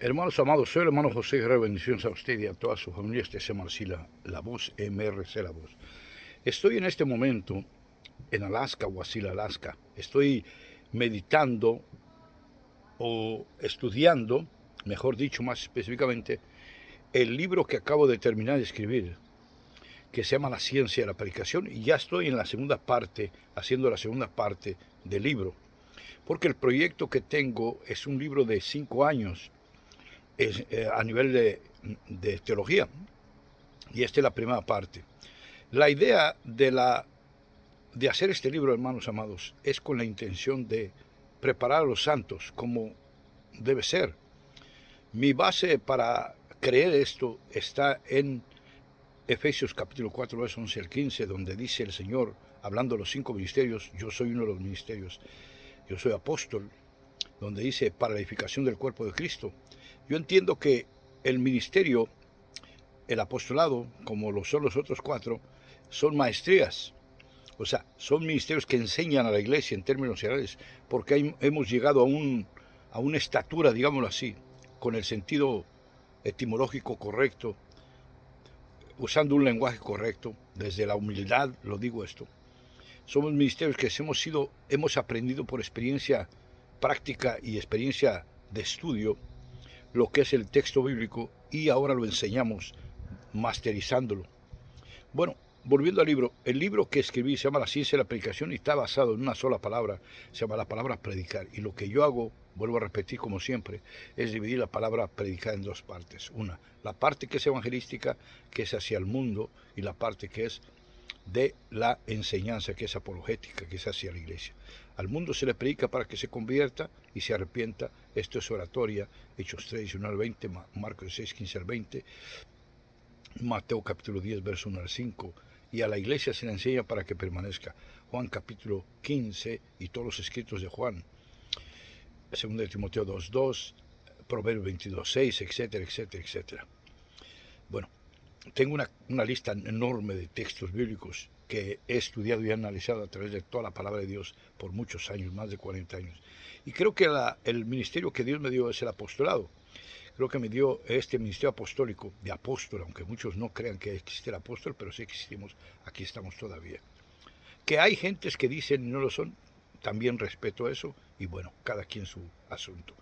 Hermanos amados, soy el hermano José Guerrero. Bendiciones a usted y a toda su familia. Este es Marcí, la voz, MRC, la voz. Estoy en este momento en Alaska, Wasilla, Alaska. Estoy meditando o estudiando, mejor dicho, más específicamente, el libro que acabo de terminar de escribir, que se llama La ciencia de la predicación, y ya estoy en la segunda parte, haciendo la segunda parte del libro, porque el proyecto que tengo es un libro de 5 años a nivel de teología, y esta es la primera parte. La idea de hacer este libro, hermanos amados, es con la intención de preparar a los santos como debe ser. Mi base para creer esto está en Efesios capítulo 4, versos 11 al 15, donde dice el Señor, hablando de los 5 ministerios, yo soy uno de los ministerios, yo soy apóstol, donde dice, para la edificación del cuerpo de Cristo. Yo entiendo que el ministerio, el apostolado, como lo son los otros 4, son maestrías. O sea, son ministerios que enseñan a la iglesia en términos generales, porque hemos llegado a una estatura, digámoslo así, con el sentido etimológico correcto, usando un lenguaje correcto, desde la humildad, lo digo esto. Somos ministerios que hemos aprendido por experiencia práctica y experiencia de estudio lo que es el texto bíblico y ahora lo enseñamos masterizándolo. Bueno, volviendo al libro, el libro que escribí se llama La ciencia de la predicación y está basado en una sola palabra, se llama la palabra predicar. Y lo que yo hago, vuelvo a repetir como siempre, es dividir la palabra predicar en 2 partes. Una, la parte que es evangelística, que es hacia el mundo, y la parte que es de la enseñanza, que es apologética, que es hacia la iglesia. Al mundo se le predica para que se convierta y se arrepienta. Esto es oratoria, Hechos 3, 19 al 20, Marcos 6, 15 al 20, Mateo capítulo 10, verso 1 al 5, y a la iglesia se le enseña para que permanezca. Juan capítulo 15 y todos los escritos de Juan, 2 de Timoteo 2, 2, Proverbios 22, 6, etcétera, etcétera, etcétera. Bueno, tengo una lista enorme de textos bíblicos que he estudiado y analizado a través de toda la palabra de Dios por muchos años, más de 40 años. Y creo que el ministerio que Dios me dio es el apostolado. Creo que me dio este ministerio apostólico de apóstol, aunque muchos no crean que existe el apóstol, pero sí existimos, aquí estamos todavía. Que hay gentes que dicen y no lo son, también respeto eso, y bueno, cada quien su asunto.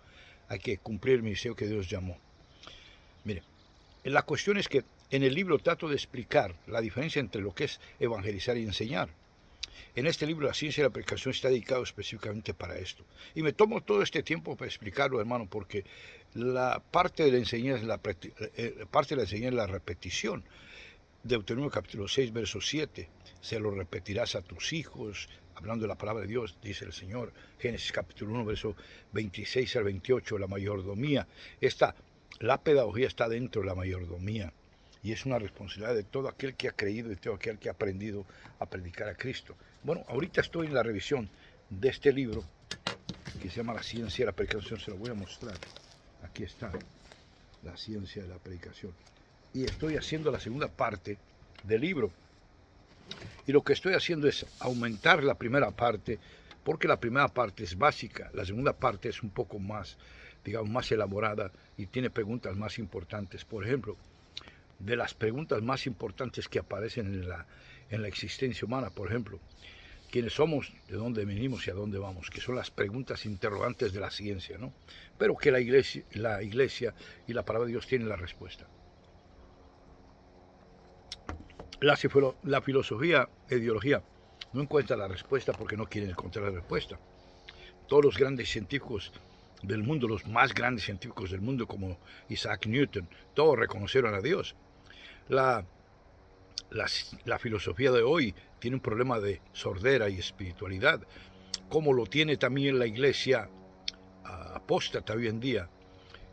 Hay que cumplir el ministerio que Dios llamó. Mire, la cuestión es que en el libro trato de explicar la diferencia entre lo que es evangelizar y enseñar. En este libro La ciencia de la predicación está dedicado específicamente para esto. Y me tomo todo este tiempo para explicarlo, hermano, porque la parte de la enseñanza es la repetición. Deuteronomio capítulo 6, verso 7, se lo repetirás a tus hijos, hablando de la palabra de Dios, dice el Señor. Génesis capítulo 1, verso 26 al 28, la mayordomía. La pedagogía está dentro de la mayordomía. Y es una responsabilidad de todo aquel que ha creído y de todo aquel que ha aprendido a predicar a Cristo. Bueno, ahorita estoy en la revisión de este libro que se llama La ciencia de la predicación. Se lo voy a mostrar. Aquí está, La ciencia de la predicación. Y estoy haciendo la segunda parte del libro. Y lo que estoy haciendo es aumentar la primera parte, porque la primera parte es básica, la segunda parte es un poco más, digamos, más elaborada y tiene preguntas más importantes. Por ejemplo, de las preguntas más importantes que aparecen en la existencia humana, por ejemplo, quiénes somos, de dónde venimos y a dónde vamos, que son las preguntas interrogantes de la ciencia, ¿no? Pero que la iglesia y la palabra de Dios tienen la respuesta. La filosofía e ideología no encuentra la respuesta porque no quieren encontrar la respuesta. Todos los grandes científicos del mundo, los más grandes científicos del mundo como Isaac Newton, todos reconocieron a Dios. La filosofía de hoy tiene un problema de sordera y espiritualidad, como lo tiene también la iglesia apóstata hoy en día,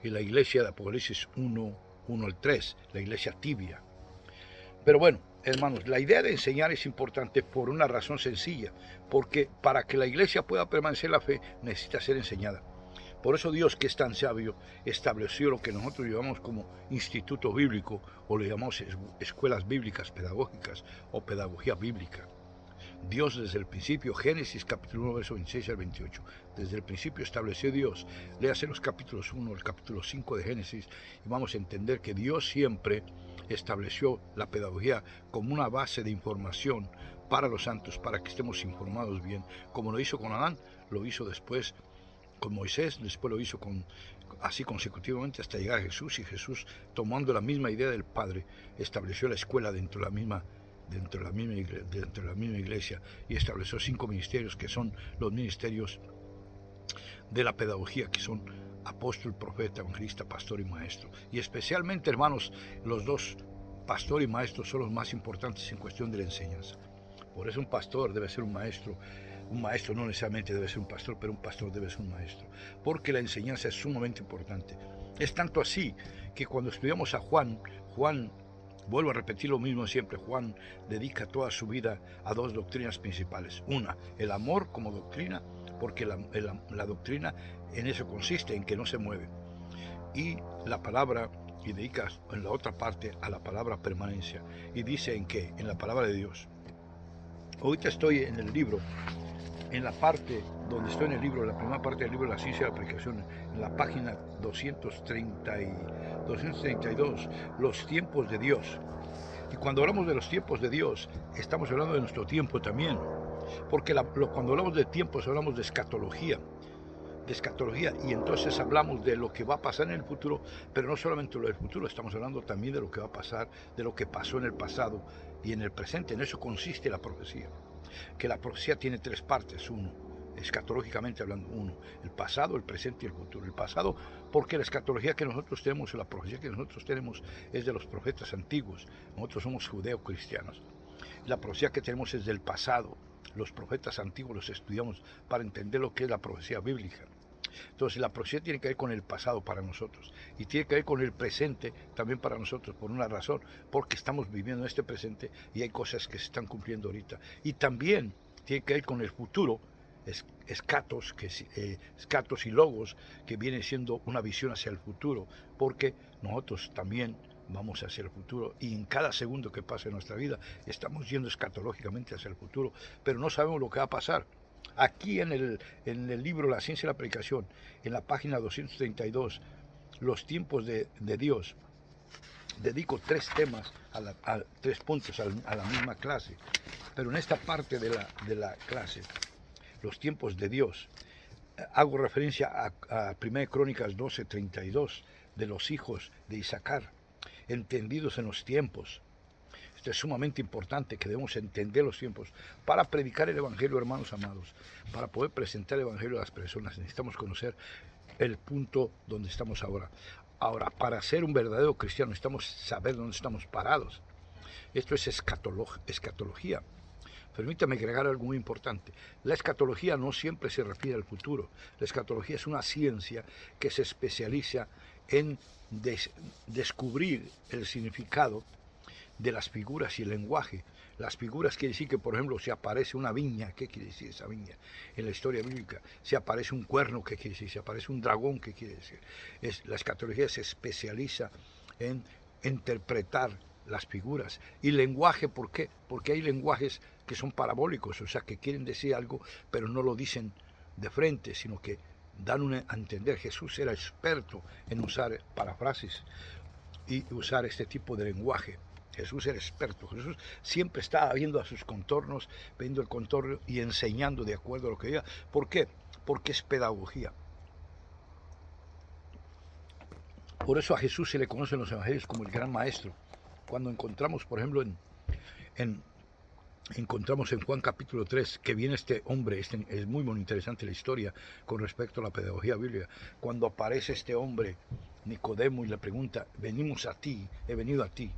y la iglesia de Apocalipsis 1, 1 al 3, la iglesia tibia. Pero bueno, hermanos, la idea de enseñar es importante por una razón sencilla, porque para que la iglesia pueda permanecer en la fe necesita ser enseñada. Por eso Dios, que es tan sabio, estableció lo que nosotros llamamos como instituto bíblico, o le llamamos escuelas bíblicas pedagógicas o pedagogía bíblica. Dios desde el principio, Génesis capítulo 1, verso 26 al 28, desde el principio estableció Dios. Léase los capítulos 1, el capítulo 5 de Génesis y vamos a entender que Dios siempre estableció la pedagogía como una base de información para los santos, para que estemos informados bien, como lo hizo con Adán, lo hizo después con Moisés, después lo hizo así consecutivamente hasta llegar a Jesús, y Jesús, tomando la misma idea del Padre, estableció la escuela dentro de la misma iglesia y estableció 5 ministerios que son los ministerios de la pedagogía, que son apóstol, profeta, evangelista, pastor y maestro. Y especialmente, hermanos, los dos, pastor y maestro, son los más importantes en cuestión de la enseñanza. Por eso un pastor debe ser un maestro no necesariamente debe ser un pastor, pero un pastor debe ser un maestro, porque la enseñanza es sumamente importante. Es tanto así que cuando estudiamos a Juan, vuelvo a repetir lo mismo siempre, Juan dedica toda su vida a 2 doctrinas principales. Una, el amor como doctrina, porque la doctrina en eso consiste, en que no se mueve. Y la palabra, y dedica en la otra parte a la palabra permanencia. Y dice en qué, en la palabra de Dios. Ahorita estoy en el libro, en la parte donde estoy en el libro, la primera parte del libro de la ciencia de la aplicación, en la página 232, los tiempos de Dios. Y cuando hablamos de los tiempos de Dios, estamos hablando de nuestro tiempo también, porque cuando hablamos de tiempos hablamos de escatología, y entonces hablamos de lo que va a pasar en el futuro, pero no solamente lo del futuro, estamos hablando también de lo que va a pasar, de lo que pasó en el pasado y en el presente. En eso consiste la profecía, que la profecía tiene 3 partes. Uno, escatológicamente hablando, el pasado, el presente y el futuro. El pasado, porque la escatología que nosotros tenemos, la profecía que nosotros tenemos, es de los profetas antiguos. Nosotros somos judeo-cristianos. La profecía que tenemos es del pasado. Los profetas antiguos los estudiamos para entender lo que es la profecía bíblica. Entonces la profecía tiene que ver con el pasado para nosotros y tiene que ver con el presente también para nosotros, por una razón, porque estamos viviendo en este presente y hay cosas que se están cumpliendo ahorita. Y también tiene que ver con el futuro, escatos y logos, que viene siendo una visión hacia el futuro, porque nosotros también vamos hacia el futuro y en cada segundo que pasa en nuestra vida estamos yendo escatológicamente hacia el futuro, pero no sabemos lo que va a pasar. Aquí en el libro La ciencia de la predicación, en la página 232, los tiempos de Dios, dedico 3 temas, 3 puntos a la misma clase, pero en esta parte de la clase, los tiempos de Dios, hago referencia a 1 Crónicas 12:32, de los hijos de Isaacar, entendidos en los tiempos. Esto es sumamente importante, que debemos entender los tiempos para predicar el evangelio, hermanos amados. Para poder presentar el evangelio a las personas necesitamos conocer el punto donde estamos ahora. Ahora, para ser un verdadero cristiano necesitamos saber dónde estamos parados. Esto es escatología. Permítame agregar algo muy importante. La escatología no siempre se refiere al futuro. La escatología es una ciencia que se especializa en descubrir el significado de las figuras y el lenguaje. Las figuras quiere decir que, por ejemplo, si aparece una viña, ¿qué quiere decir esa viña? En la historia bíblica, si aparece un cuerno, ¿qué quiere decir? Si aparece un dragón, ¿qué quiere decir? La escatología se especializa en interpretar las figuras. Y lenguaje, ¿por qué? Porque hay lenguajes que son parabólicos, o sea, que quieren decir algo, pero no lo dicen de frente, sino que dan a entender. Jesús era experto en usar parafrases y usar este tipo de lenguaje. Jesús era experto. Jesús siempre estaba viendo a sus contornos, viendo el contorno y enseñando de acuerdo a lo que veía. ¿Por qué? Porque es pedagogía. Por eso a Jesús se le conoce en los evangelios como el gran maestro. Cuando encontramos, por ejemplo, encontramos en Juan capítulo 3 que viene este hombre, es muy interesante la historia con respecto a la pedagogía bíblica. Cuando aparece este hombre, Nicodemo, y le pregunta: venimos a ti, he venido a ti,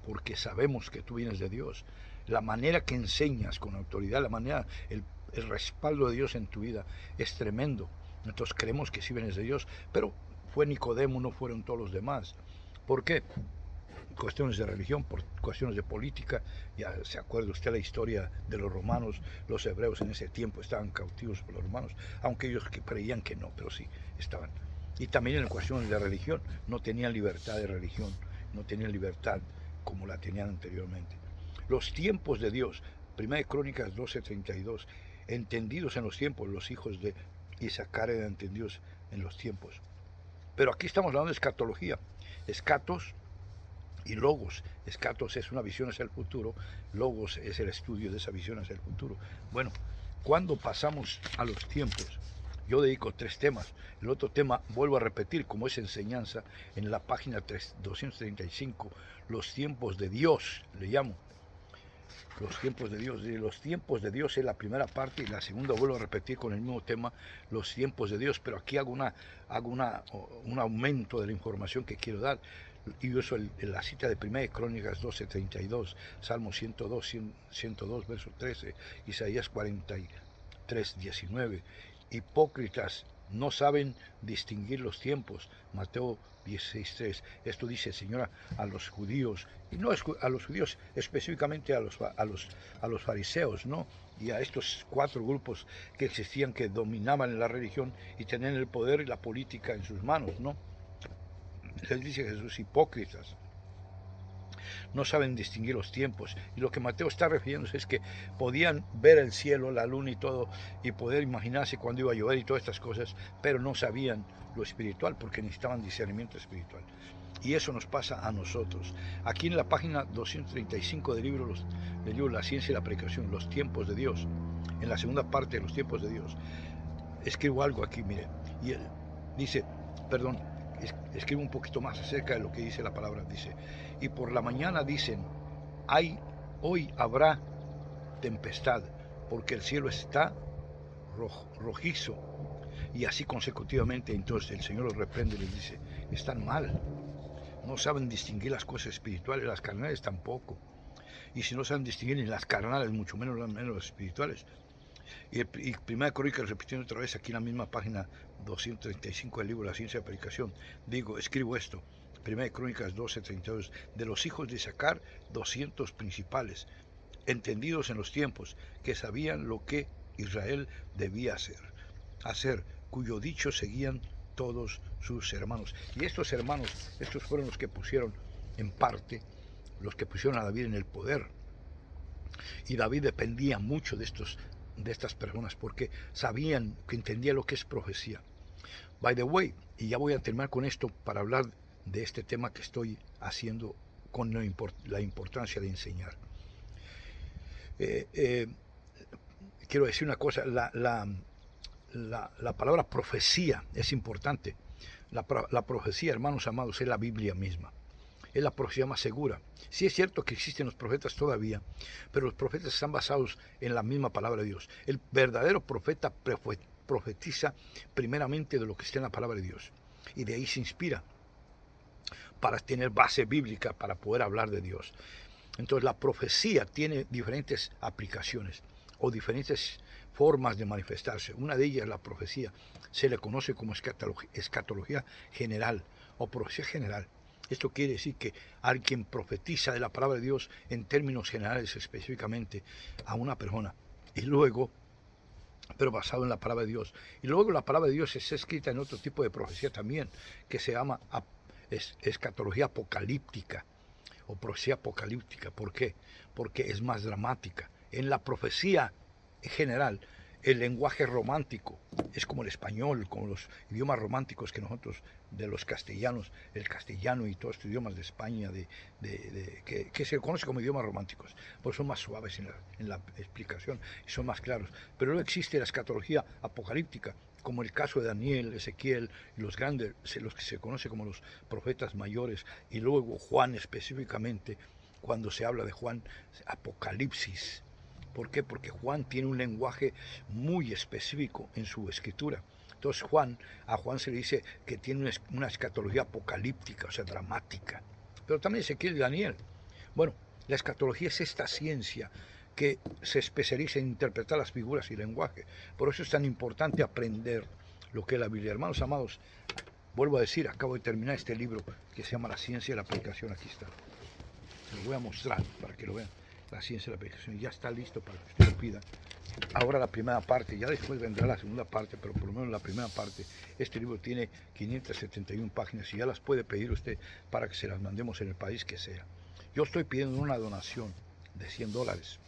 porque sabemos que tú vienes de Dios. La manera que enseñas con autoridad, la manera, el respaldo de Dios en tu vida es tremendo. Nosotros creemos que sí vienes de Dios, pero fue Nicodemo, no fueron todos los demás. ¿Por qué? Cuestiones de religión, por cuestiones de política. Ya se acuerda usted la historia de los romanos. Los hebreos en ese tiempo estaban cautivos por los romanos, aunque ellos creían que no, pero sí estaban. Y también en cuestiones de religión, no tenían libertad de religión, no tenían libertad como la tenían anteriormente. Los tiempos de Dios, Primera de Crónicas 12:32. Entendidos en los tiempos, los hijos de Isaacar eran entendidos en los tiempos. Pero aquí estamos hablando de escatología. Escatos y logos. Escatos es una visión hacia el futuro, logos es el estudio de esa visión hacia el futuro. Bueno, cuando pasamos a los tiempos, yo dedico 3 temas. El otro tema, vuelvo a repetir, como es enseñanza, en la página 235, los tiempos de Dios, le llamo. Los tiempos de Dios. Los tiempos de Dios es la primera parte y la segunda vuelvo a repetir con el mismo tema, los tiempos de Dios, pero aquí hago un aumento de la información que quiero dar. Y uso la cita de 1 Crónicas 12:32, Salmo 102, verso 13, Isaías 43:19. Hipócritas, no saben distinguir los tiempos, Mateo 16:3. Esto dice, Señora, a los judíos, y no a los judíos, específicamente a los fariseos, ¿no? Y a estos 4 grupos que existían, que dominaban la religión y tenían el poder y la política en sus manos, ¿no? Les dice Jesús, hipócritas, no saben distinguir los tiempos. Y lo que Mateo está refiriéndose es que podían ver el cielo, la luna y todo, y poder imaginarse cuándo iba a llover y todas estas cosas, pero no sabían lo espiritual, porque necesitaban discernimiento espiritual. Y eso nos pasa a nosotros. Aquí en la página 235 del libro La ciencia y la predicación, los tiempos de Dios, en la segunda parte de los tiempos de Dios, escribo algo aquí, mire, y él dice, perdón, escribo un poquito más acerca de lo que dice la palabra. Dice, y por la mañana dicen, hoy habrá tempestad, porque el cielo está rojizo. Y así consecutivamente. Entonces el Señor los reprende y les dice, están mal, no saben distinguir las cosas espirituales, las carnales tampoco. Y si no saben distinguir ni las carnales, mucho menos las espirituales. Y Primera Crónicas, repitiendo otra vez aquí en la misma página 235 del libro La ciencia de la predicación, escribo esto, Primera Crónicas 12:32, de los hijos de Isaacar, 200 principales, entendidos en los tiempos, que sabían lo que Israel debía hacer, cuyo dicho seguían todos sus hermanos. Y estos hermanos, estos fueron los que pusieron, en parte, los que pusieron a David en el poder. Y David dependía mucho de estas personas, porque sabían, que entendía lo que es profecía. By the way, y ya voy a terminar con esto para hablar de este tema que estoy haciendo con la importancia de enseñar. Quiero decir una cosa, la palabra profecía es importante. La profecía, hermanos amados, es la Biblia misma. Es la profecía más segura. Sí es cierto que existen los profetas todavía, pero los profetas están basados en la misma palabra de Dios. El verdadero profeta profetiza primeramente de lo que está en la palabra de Dios, y de ahí se inspira para tener base bíblica para poder hablar de Dios. Entonces la profecía tiene diferentes aplicaciones o diferentes formas de manifestarse. Una de ellas, la profecía, se le conoce como escatología general o profecía general. Esto quiere decir que alguien profetiza de la palabra de Dios en términos generales, específicamente a una persona, y luego, pero basado en la palabra de Dios. Y luego la palabra de Dios es escrita en otro tipo de profecía también, que se llama escatología apocalíptica o profecía apocalíptica. ¿Por qué? Porque es más dramática. En la profecía en general, el lenguaje romántico es como el español, como los idiomas románticos que nosotros, de los castellanos, el castellano y todos estos idiomas de España, que se conoce como idiomas románticos, pues son más suaves en la explicación y son más claros. Pero luego existe la escatología apocalíptica, como el caso de Daniel, Ezequiel y los grandes, los que se conocen como los profetas mayores, y luego Juan específicamente, cuando se habla de Juan, Apocalipsis. ¿Por qué? Porque Juan tiene un lenguaje muy específico en su escritura. Entonces a Juan se le dice que tiene una escatología apocalíptica, o sea, dramática. Pero también Ezequiel y Daniel. Bueno, la escatología es esta ciencia que se especializa en interpretar las figuras y lenguaje. Por eso es tan importante aprender lo que es la Biblia. Hermanos amados, vuelvo a decir, acabo de terminar este libro que se llama La ciencia de la predicación. Aquí está. Se lo voy a mostrar para que lo vean. La ciencia de la predicación ya está listo para que usted lo pida. Ahora la primera parte, ya después vendrá la segunda parte, pero por lo menos la primera parte. Este libro tiene 571 páginas y ya las puede pedir usted para que se las mandemos en el país que sea. Yo estoy pidiendo una donación de $100.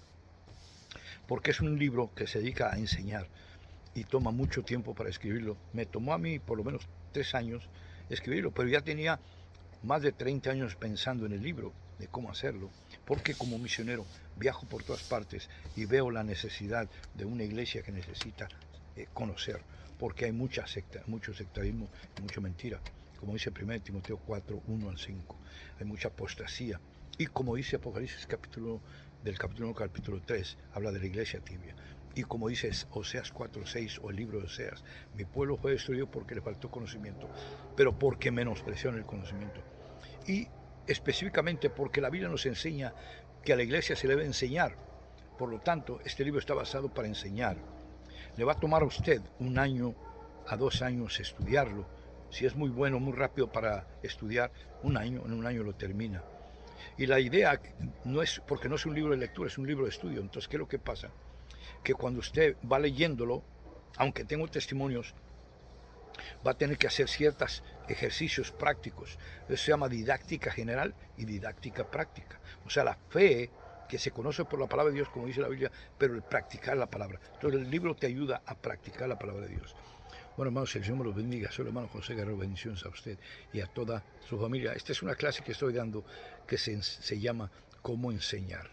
porque es un libro que se dedica a enseñar y toma mucho tiempo para escribirlo. Me tomó a mí por lo menos 3 años escribirlo, pero ya tenía más de 30 años pensando en el libro, de cómo hacerlo, porque como misionero viajo por todas partes y veo la necesidad de una iglesia que necesita conocer, porque hay mucha secta, mucho sectarismo, mucha mentira, como dice 1 Timoteo 4, 1 al 5, hay mucha apostasía, y como dice Apocalipsis capítulo 1, capítulo 3, habla de la iglesia tibia. Y como dice Oseas 4:6 o el libro de Oseas, mi pueblo fue destruido porque le faltó conocimiento, pero porque menospreciaron el conocimiento. Y específicamente porque la Biblia nos enseña que a la iglesia se le debe enseñar. Por lo tanto, este libro está basado para enseñar. Le va a tomar a usted 1 año a 2 años estudiarlo. Si es muy bueno, muy rápido para estudiar, en un año lo termina. Y la idea no es, porque no es un libro de lectura, es un libro de estudio. Entonces, ¿qué es lo que pasa? Que cuando usted va leyéndolo, aunque tengo testimonios, va a tener que hacer ciertos ejercicios prácticos. Eso se llama didáctica general y didáctica práctica. O sea, la fe que se conoce por la palabra de Dios, como dice la Biblia, pero el practicar la palabra. Entonces el libro te ayuda a practicar la palabra de Dios. Bueno, hermanos, el Señor me los bendiga. Soy el hermano José Guerrero. Bendiciones a usted y a toda su familia. Esta es una clase que estoy dando que se llama Cómo enseñar.